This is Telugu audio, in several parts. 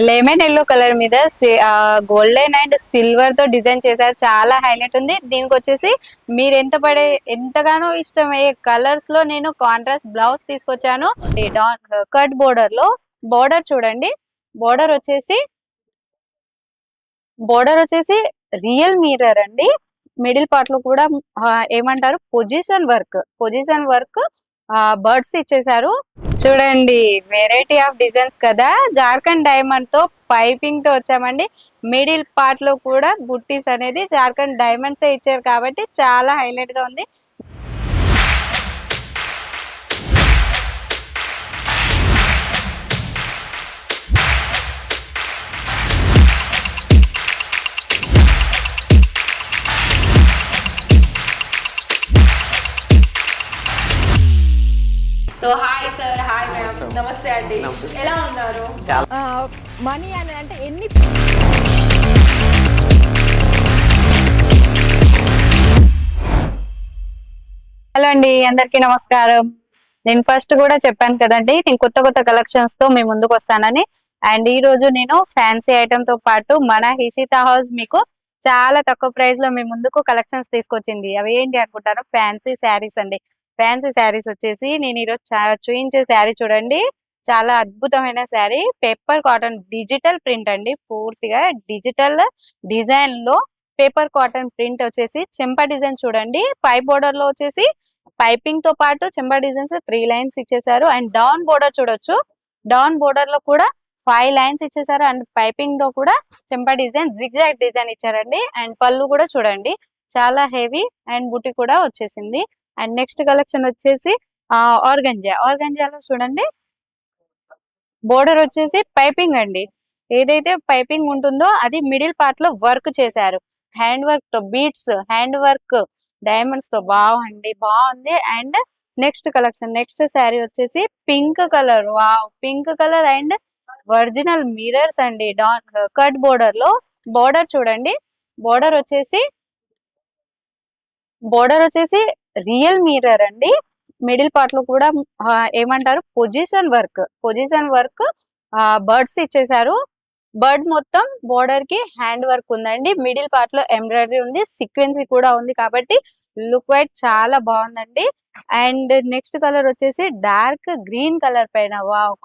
లెమన్ ఎల్లో కలర్ మీద గోల్డెన్ అండ్ సిల్వర్ తో డిజైన్ చేశారు. చాలా హైలైట్ ఉంది. దీనికి వచ్చేసి మీరు ఎంతగానో ఇష్టమయ్యే కలర్స్ లో నేను కాంట్రాస్ట్ బ్లౌజ్ తీసుకొచ్చాను. కట్ బోర్డర్ లో బోర్డర్ చూడండి. బోర్డర్ వచ్చేసి బోర్డర్ వచ్చేసి రియల్ మిర్రర్ అండి. మిడిల్ పార్ట్ లో కూడా ఏమంటారు పొజిషన్ వర్క్ బర్డ్స్ ఇచ్చేసారు. చూడండి వెరైటీ ఆఫ్ డిజైన్స్ కదా. జార్ఖండ్ డైమండ్ తో పైపింగ్ తో వచ్చామండి. మిడిల్ పార్ట్ లో కూడా బుట్టీస్ అనేది జార్ఖండ్ డైమండ్స్ ఇచ్చారు కాబట్టి చాలా హైలైట్ గా ఉంది. So hi sir, hi madam, నమస్తే అండి. ఎలా ఉన్నారు? మనీ అని అంటే ఎన్ని హలో అండి, అందరికీ నమస్కారం. నేను ఫస్ట్ కూడా చెప్పాను కదండి, నేను కొత్త కొత్త కలెక్షన్స్ తో మీ ముందుకు వస్తానని. అండ్ ఈ రోజు నేను ఫ్యాన్సీ ఐటమ్ తో పాటు మన హిషిత హౌస్ మీకు చాలా తక్కువ ప్రైస్ లో మీ ముందుకు కలెక్షన్స్ తీసుకొచ్చింది. అవి ఏంటి అనుకుంటారు? ఫ్యాన్సీ శారీస్ అండి. ఫ్యాన్సీ శారీస్ వచ్చేసి నేను ఈరోజు చూపించే శారీ చూడండి, చాలా అద్భుతమైన sari. Paper cotton digital print అండి. పూర్తిగా డిజిటల్ డిజైన్ లో పేపర్ కాటన్ ప్రింట్ వచ్చేసి చెంప డిజైన్ చూడండి. పై బోర్డర్ లో వచ్చేసి పైపింగ్ తో పాటు చెంప డిజైన్స్ 3 లైన్స్ ఇచ్చేసారు. అండ్ డౌన్ బోర్డర్ చూడొచ్చు. డౌన్ బోర్డర్ లో కూడా 5 లైన్స్ ఇచ్చేసారు. అండ్ పైపింగ్ లో కూడా చెంప డిజైన్ జిగ్జాగ్ డిజైన్ ఇచ్చారండి. అండ్ పళ్ళు కూడా చూడండి, చాలా హెవీ అండ్ బుట్టి కూడా వచ్చేసింది. అండ్ నెక్స్ట్ కలెక్షన్ వచ్చేసి ఆర్గంజాలో చూడండి, బోర్డర్ వచ్చేసి పైపింగ్ అండి. ఏదైతే పైపింగ్ ఉంటుందో అది మిడిల్ పార్ట్ లో వర్క్ చేశారు. హ్యాండ్ వర్క్ తో బీట్స్, హ్యాండ్ వర్క్ డైమండ్స్ తో బాగుంది. And next collection, next sari వచ్చేసి pink colour. Pink colour and original mirrors అండి. కట్ బోర్డర్ లో బోర్డర్ చూడండి. బోర్డర్ వచ్చేసి రియల్ మిర్రర్ అండి. మిడిల్ పార్ట్ లో కూడా ఏమంటారు పొజిషన్ వర్క్ బర్డ్స్ ఇచ్చేసారు. బర్డ్ మొత్తం బోర్డర్ కి హ్యాండ్ వర్క్ ఉందండి. మిడిల్ పార్ట్ లో ఎంబ్రాయిడరీ ఉంది, సీక్వెన్సీ కూడా ఉంది కాబట్టి లుక్ వైట్ చాలా బాగుందండి. అండ్ నెక్స్ట్ కలర్ వచ్చేసి డార్క్ గ్రీన్ కలర్ పైన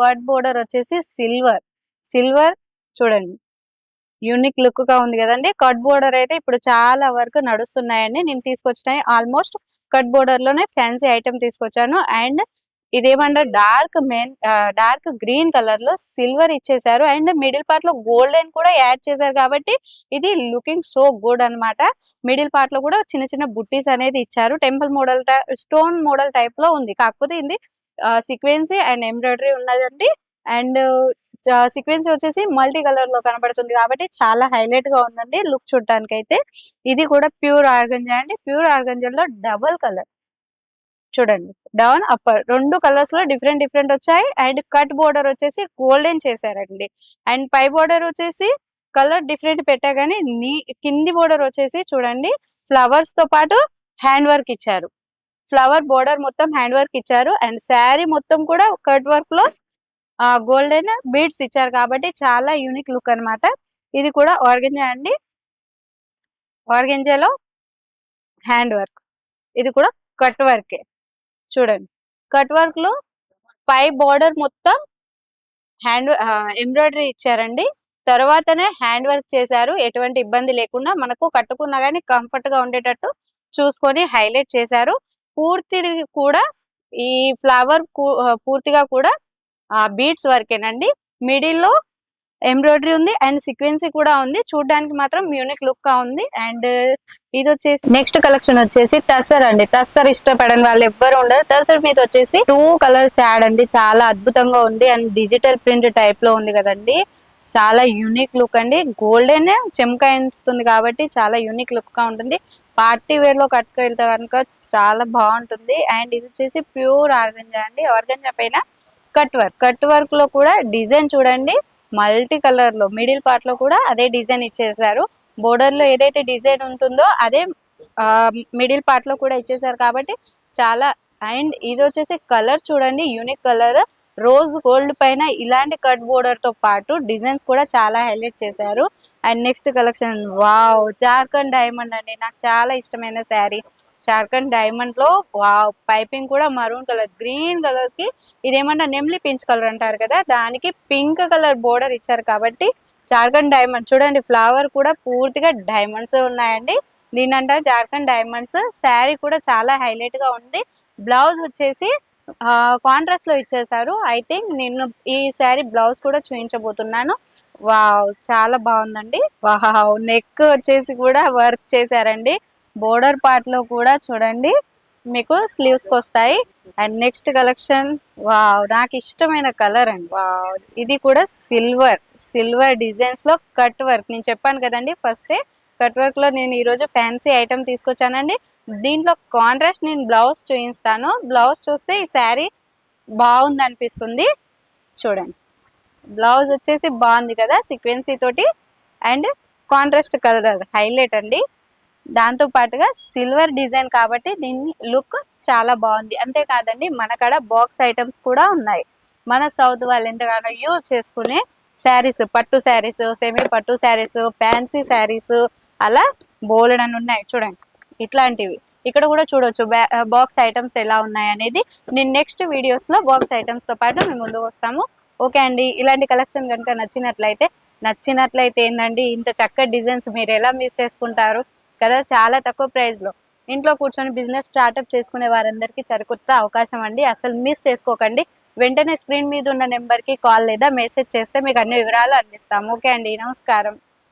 కట్ బోర్డర్ వచ్చేసి సిల్వర్ చూడండి, యూనిక్ లుక్ గా ఉంది కదండి. కట్ బోర్డర్ అయితే ఇప్పుడు చాలా వరకు నడుస్తున్నాయండి. నేను తీసుకొచ్చినాయి ఆల్మోస్ట్ కట్ బోర్డర్ లోనే ఫ్యాన్సీ ఐటమ్ తీసుకొచ్చాను. అండ్ ఇదేమంటారు డార్క్ గ్రీన్ కలర్ లో సిల్వర్ ఇచ్చేసారు. అండ్ మిడిల్ పార్ట్ లో గోల్డెన్ కూడా యాడ్ చేశారు కాబట్టి ఇది లుకింగ్ సో గుడ్ అన్నమాట. మిడిల్ పార్ట్ లో కూడా చిన్న చిన్న బుట్టీస్ అనేది ఇచ్చారు. Temple model, stone model type లో ఉంది. కాకపోతే ఇది సీక్వెన్సీ అండ్ ఎంబ్రాయిడరీ ఉన్నదండి. అండ్ సీక్వెన్సీ వచ్చేసి మల్టీ కలర్ లో కనబడుతుంది కాబట్టి చాలా హైలైట్ గా ఉందండి లుక్ చూడటానికి అయితే. ఇది కూడా ప్యూర్ ఆర్గంజా అండి. ప్యూర్ ఆర్గంజాలో డబల్ కలర్ చూడండి, డౌన్ అప్పర్ రెండు కలర్స్ లో డిఫరెంట్ వచ్చాయి. అండ్ కట్ బోర్డర్ వచ్చేసి గోల్డెన్ చేశారండి. అండ్ పై బోర్డర్ వచ్చేసి కలర్ డిఫరెంట్ పెట్టా గానీ కింది బోర్డర్ వచ్చేసి చూడండి, ఫ్లవర్స్ తో పాటు హ్యాండ్ వర్క్ ఇచ్చారు. ఫ్లవర్ బోర్డర్ మొత్తం హ్యాండ్ వర్క్ ఇచ్చారు. అండ్ శారీ మొత్తం కూడా కట్ వర్క్ లో గోల్డెన్ బీడ్స్ ఇచ్చారు కాబట్టి చాలా యూనిక్ లుక్ అన్నమాట. ఇది కూడా ఆర్గంజా అండి. ఆర్గంజాలో హ్యాండ్ వర్క్, ఇది కూడా కట్ వర్కే చూడండి. కట్ వర్క్ లో పై బోర్డర్ మొత్తం హ్యాండ్ ఎంబ్రాయిడరీ ఇచ్చారండి. తర్వాతనే హ్యాండ్ వర్క్ చేశారు. ఎటువంటి ఇబ్బంది లేకుండా మనకు కట్టుకున్నా గానీ కంఫర్ట్ గా ఉండేటట్టు చూసుకొని హైలైట్ చేశారు. పూర్తి కూడా ఈ ఫ్లవర్ పూర్తిగా కూడా బీడ్స్ వర్కేనండి. మిడిల్ లో ఎంబ్రాయిడరీ ఉంది అండ్ సీక్వెన్సీ కూడా ఉంది. చూడడానికి మాత్రం యూనిక్ లుక్ గా ఉంది. అండ్ ఇది వచ్చేసి నెక్స్ట్ కలెక్షన్ వచ్చేసి టస్సర్ అండి. టస్సర్ ఇష్టపడని వాళ్ళు ఎవ్వరు ఉండరు. టస్సర్ మీద వచ్చేసి 2 కలర్స్ యాడ్ అండి. చాలా అద్భుతంగా ఉంది. అండ్ డిజిటల్ ప్రింట్ టైప్ లో ఉంది కదండి, చాలా యూనిక్ లుక్ అండి. గోల్డెన్ చెమ్కాయిస్తుంది కాబట్టి చాలా యూనిక్ లుక్ గా ఉంటుంది. పార్టీ వేర్ లో కట్టుకెళ్తే కనుక చాలా బాగుంటుంది. అండ్ ఇది వచ్చేసి ప్యూర్ ఆర్గంజా అండి. ఆర్గంజా పైన కట్ వర్క్ లో కూడా డిజైన్ చూడండి, మల్టీ కలర్ లో మిడిల్ పార్ట్ లో కూడా అదే డిజైన్ ఇచ్చేసారు. బోర్డర్ లో ఏదైతే డిజైన్ ఉంటుందో అదే మిడిల్ పార్ట్ లో కూడా ఇచ్చేసారు కాబట్టి చాలా. అండ్ ఇది వచ్చేసి కలర్ చూడండి, యూనిక్ కలర్ రోజ్ గోల్డ్ పైన ఇలాంటి కట్ బోర్డర్ తో పాటు డిజైన్స్ కూడా చాలా హైలైట్ చేశారు. And next collection wow, Jharkhand diamond అండి. నాకు చాలా ఇష్టమైన శారీ. జార్ఖండ్ డైమండ్ లో వావ్, పైపింగ్ కూడా మరూన్ కలర్, గ్రీన్ కలర్ కి ఇదేమన్నా నెమ్లీ పించ్ కలర్ అంటారు కదా, దానికి పింక్ కలర్ బోర్డర్ ఇచ్చారు కాబట్టి జార్ఖండ్ డైమండ్. చూడండి ఫ్లవర్ కూడా పూర్తిగా డైమండ్స్ ఉన్నాయండి. దీని అంటారు జార్ఖండ్ డైమండ్స్. శారీ కూడా చాలా హైలైట్ గా ఉంది. బ్లౌజ్ వచ్చేసి కాంట్రాస్ట్ లో ఇచ్చేసారు. ఐ థింక్ నేను ఈ శారీ బ్లౌజ్ కూడా చూపించబోతున్నాను. వావ్, చాలా బాగుందండి. వావ్, నెక్ వచ్చేసి కూడా వర్క్ చేశారండి. బోర్డర్ పార్ట్ లో కూడా చూడండి మీకు స్లీవ్స్ కి వస్తాయి. అండ్ నెక్స్ట్ కలెక్షన్ వావ్, నాకు ఇష్టమైన కలర్ అండి. వావ్, ఇది కూడా సిల్వర్ డిజైన్స్ లో కట్ వర్క్. నేను చెప్పాను కదండి ఫస్టే, కట్ వర్క్ లో నేను ఈ రోజు ఫ్యాన్సీ ఐటమ్ తీసుకొచ్చానండి. దీంట్లో కాంట్రాస్ట్ నేను బ్లౌజ్ చూపిస్తాను. బ్లౌజ్ చూస్తే ఈ శారీ బాగుంది అనిపిస్తుంది. చూడండి బ్లౌజ్ వచ్చేసి బాగుంది కదా, సీక్వెన్సీ తోటి అండ్ కాంట్రాస్ట్ కలర్ హైలైట్ అండి. దాంతో పాటుగా సిల్వర్ డిజైన్ కాబట్టి దీని లుక్ చాలా బాగుంది. అంతేకాదండి మన కాడ బాక్స్ ఐటమ్స్ కూడా ఉన్నాయి. మన సౌత్ వాళ్ళు ఎంతగానో యూజ్ చేసుకునే శారీస్, పట్టు శారీస్, సెమీ పట్టు శారీస్, ఫ్యాన్సీ శారీస్, అలా బోలెడని ఉన్నాయి. చూడండి ఇట్లాంటివి ఇక్కడ కూడా చూడొచ్చు బాక్స్ ఐటమ్స్ ఎలా ఉన్నాయి అనేది. నేను నెక్స్ట్ వీడియోస్ లో బాక్స్ ఐటమ్స్ తో పాటు మేము ముందుకు వస్తాము. ఓకే అండి, ఇలాంటి కలెక్షన్ కనుక నచ్చినట్లయితే ఏంటండి, ఇంత చక్కటి డిజైన్స్ మీరు ఎలా మిస్ చేసుకుంటారు కదా. చాలా తక్కువ ప్రైస్ లో ఇంట్లో కూర్చొని బిజినెస్ స్టార్ట్అప్ చేసుకునే వారందరికీ సరికొత్త అవకాశం అండి. అసలు మిస్ చేసుకోకండి. వెంటనే స్క్రీన్ మీద ఉన్న నెంబర్ కి కాల్ లేదా మెసేజ్ చేస్తే మీకు అన్ని వివరాలు అందిస్తాము. ఓకే అండి, నమస్కారం.